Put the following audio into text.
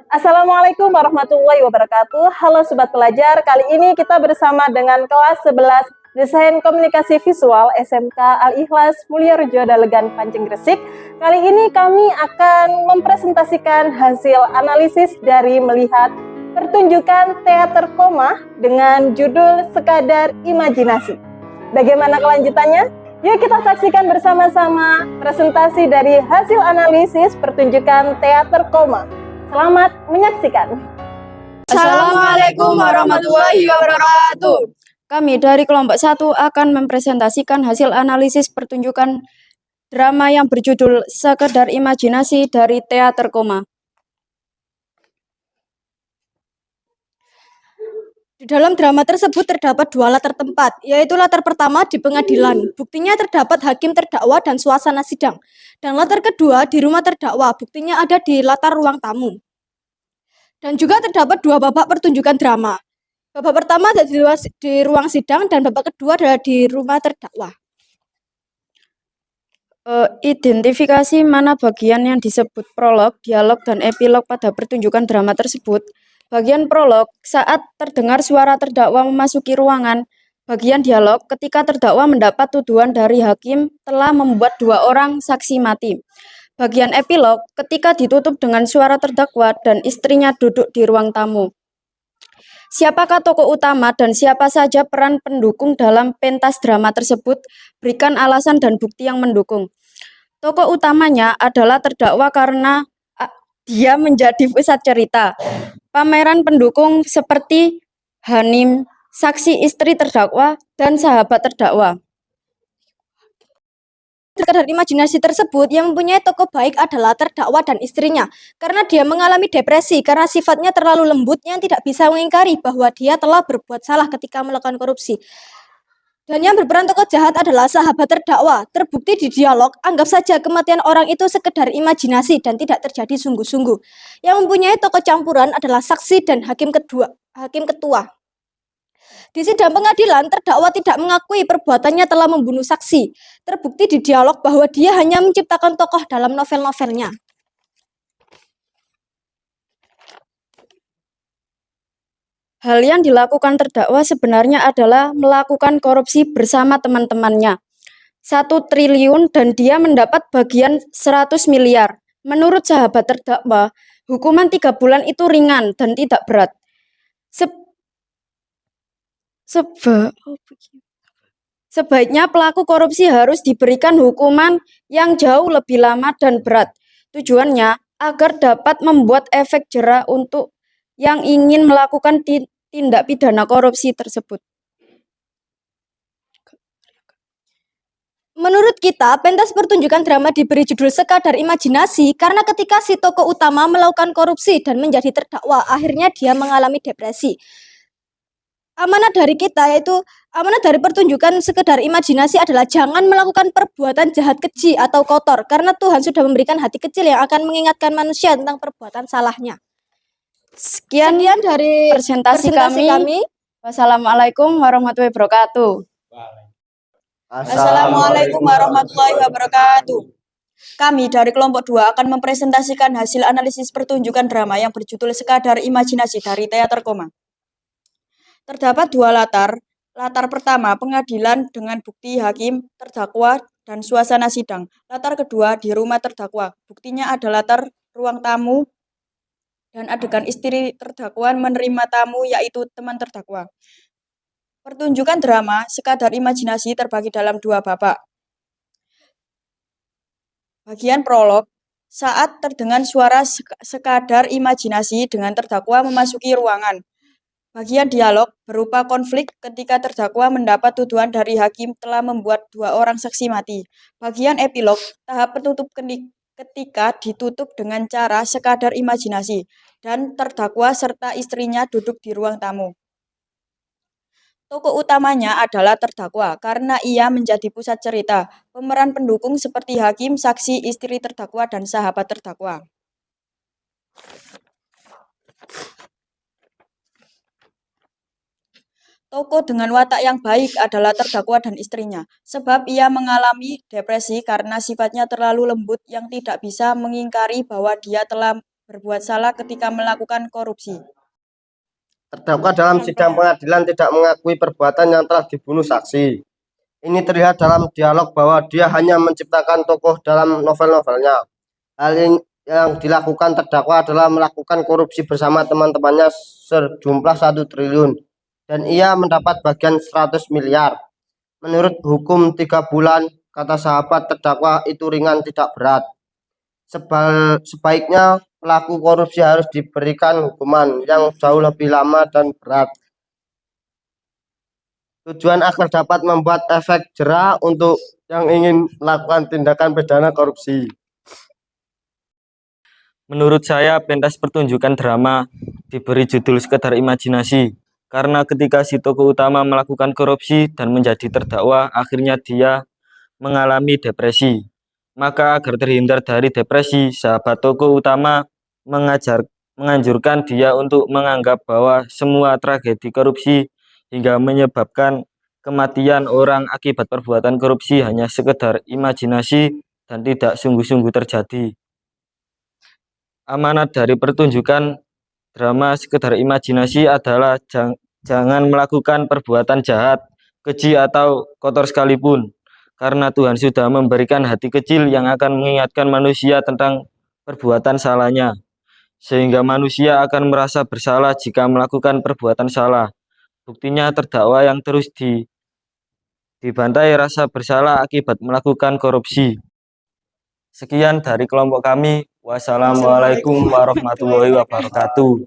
Assalamualaikum warahmatullahi wabarakatuh. Halo Sobat Pelajar, kali ini kita bersama dengan kelas 11 Desain Komunikasi Visual SMK Al-Ikhlas Mulyorejo Dalegan Panceng Gresik. Kali ini kami akan mempresentasikan hasil analisis dari melihat pertunjukan teater koma dengan judul Sekadar Imajinasi. Bagaimana kelanjutannya? Yuk kita saksikan bersama-sama presentasi dari hasil analisis pertunjukan teater koma. Selamat menyaksikan. Assalamualaikum warahmatullahi wabarakatuh. Kami dari kelompok 1 akan mempresentasikan hasil analisis pertunjukan drama yang berjudul Sekadar Imajinasi dari Teater Koma. Di dalam drama tersebut terdapat dua latar tempat, yaitu latar pertama di pengadilan, buktinya terdapat hakim terdakwa dan suasana sidang. Dan latar kedua di rumah terdakwa, buktinya ada di latar ruang tamu. Dan juga terdapat dua babak pertunjukan drama. Babak pertama ada di ruang sidang dan babak kedua adalah di rumah terdakwa. Identifikasi mana bagian yang disebut prolog, dialog, dan epilog pada pertunjukan drama tersebut. Bagian prolog, saat terdengar suara terdakwa memasuki ruangan. Bagian dialog, ketika terdakwa mendapat tuduhan dari hakim telah membuat dua orang saksi mati. Bagian epilog, ketika ditutup dengan suara terdakwa dan istrinya duduk di ruang tamu. Siapakah tokoh utama dan siapa saja peran pendukung dalam pentas drama tersebut? Berikan alasan dan bukti yang mendukung. Tokoh utamanya adalah terdakwa karena dia menjadi pusat cerita. Pameran pendukung seperti Hanim, saksi istri terdakwa, dan sahabat terdakwa. Sekadar imajinasi tersebut yang mempunyai tokoh baik adalah terdakwa dan istrinya, karena dia mengalami depresi karena sifatnya terlalu lembut yang tidak bisa mengingkari bahwa dia telah berbuat salah ketika melakukan korupsi. Dan yang berperan tokoh jahat adalah sahabat terdakwa. Terbukti di dialog, anggap saja kematian orang itu sekedar imajinasi dan tidak terjadi sungguh-sungguh. Yang mempunyai tokoh campuran adalah saksi dan hakim ketua. Di sidang pengadilan, terdakwa tidak mengakui perbuatannya telah membunuh saksi. Terbukti di dialog bahwa dia hanya menciptakan tokoh dalam novel-novelnya. Hal yang dilakukan terdakwa sebenarnya adalah melakukan korupsi bersama teman-temannya. 1 triliun dan dia mendapat bagian 100 miliar. Menurut sahabat terdakwa, hukuman 3 bulan itu ringan dan tidak berat. Sebaiknya pelaku korupsi harus diberikan hukuman yang jauh lebih lama dan berat. Tujuannya agar dapat membuat efek jera untuk yang ingin melakukan tindak pidana korupsi tersebut. Menurut kita, pentas pertunjukan drama diberi judul Sekadar Imajinasi karena ketika si tokoh utama melakukan korupsi dan menjadi terdakwa, akhirnya dia mengalami depresi. Amanat dari kita yaitu amanat dari pertunjukan Sekadar Imajinasi adalah jangan melakukan perbuatan jahat keji atau kotor karena Tuhan sudah memberikan hati kecil yang akan mengingatkan manusia tentang perbuatan salahnya. Sekian dari presentasi kami. Wassalamualaikum warahmatullahi wabarakatuh. Assalamualaikum warahmatullahi wabarakatuh. Kami dari kelompok 2 akan mempresentasikan hasil analisis pertunjukan drama yang berjudul Sekadar Imajinasi dari Teater Koma. Terdapat dua latar. Latar pertama, pengadilan dengan bukti hakim, terdakwa, dan suasana sidang. Latar kedua, di rumah terdakwa. Buktinya ada latar ruang tamu dan adegan istri terdakwa menerima tamu yaitu teman terdakwa. Pertunjukan drama Sekadar Imajinasi terbagi dalam dua babak. Bagian prolog, saat terdengar suara sekadar imajinasi dengan terdakwa memasuki ruangan. Bagian dialog berupa konflik ketika terdakwa mendapat tuduhan dari hakim telah membuat dua orang saksi mati. Bagian epilog, tahap penutup ketika ditutup dengan cara sekadar imajinasi dan terdakwa serta istrinya duduk di ruang tamu. Tokoh utamanya adalah terdakwa karena ia menjadi pusat cerita. Pemeran pendukung seperti hakim, saksi, istri terdakwa, dan sahabat terdakwa. Tokoh dengan watak yang baik adalah terdakwa dan istrinya, sebab ia mengalami depresi karena sifatnya terlalu lembut yang tidak bisa mengingkari bahwa dia telah berbuat salah ketika melakukan korupsi. Terdakwa dalam sidang pengadilan tidak mengakui perbuatan yang telah dibunuh saksi. Ini terlihat dalam dialog bahwa dia hanya menciptakan tokoh dalam novel-novelnya. Hal yang dilakukan terdakwa adalah melakukan korupsi bersama teman-temannya sejumlah 1 triliun dan ia mendapat bagian 100 miliar. Menurut hukum 3 bulan, kata sahabat terdakwa itu ringan tidak berat. Sebaiknya pelaku korupsi harus diberikan hukuman yang jauh lebih lama dan berat. Tujuan agar dapat membuat efek jera untuk yang ingin melakukan tindakan pidana korupsi. Menurut saya, pentas pertunjukan drama diberi judul sekedar imajinasi, karena ketika si tokoh utama melakukan korupsi dan menjadi terdakwa, akhirnya dia mengalami depresi. Maka agar terhindar dari depresi, sahabat tokoh utama menganjurkan dia untuk menganggap bahwa semua tragedi korupsi hingga menyebabkan kematian orang akibat perbuatan korupsi hanya sekedar imajinasi dan tidak sungguh-sungguh terjadi. Amanat dari pertunjukan drama sekedar imajinasi adalah jangan melakukan perbuatan jahat, keji atau kotor sekalipun, karena Tuhan sudah memberikan hati kecil yang akan mengingatkan manusia tentang perbuatan salahnya, sehingga manusia akan merasa bersalah jika melakukan perbuatan salah. Buktinya terdakwa yang terus dibantai rasa bersalah akibat melakukan korupsi. Sekian dari kelompok kami. Wassalamualaikum warahmatullahi wabarakatuh.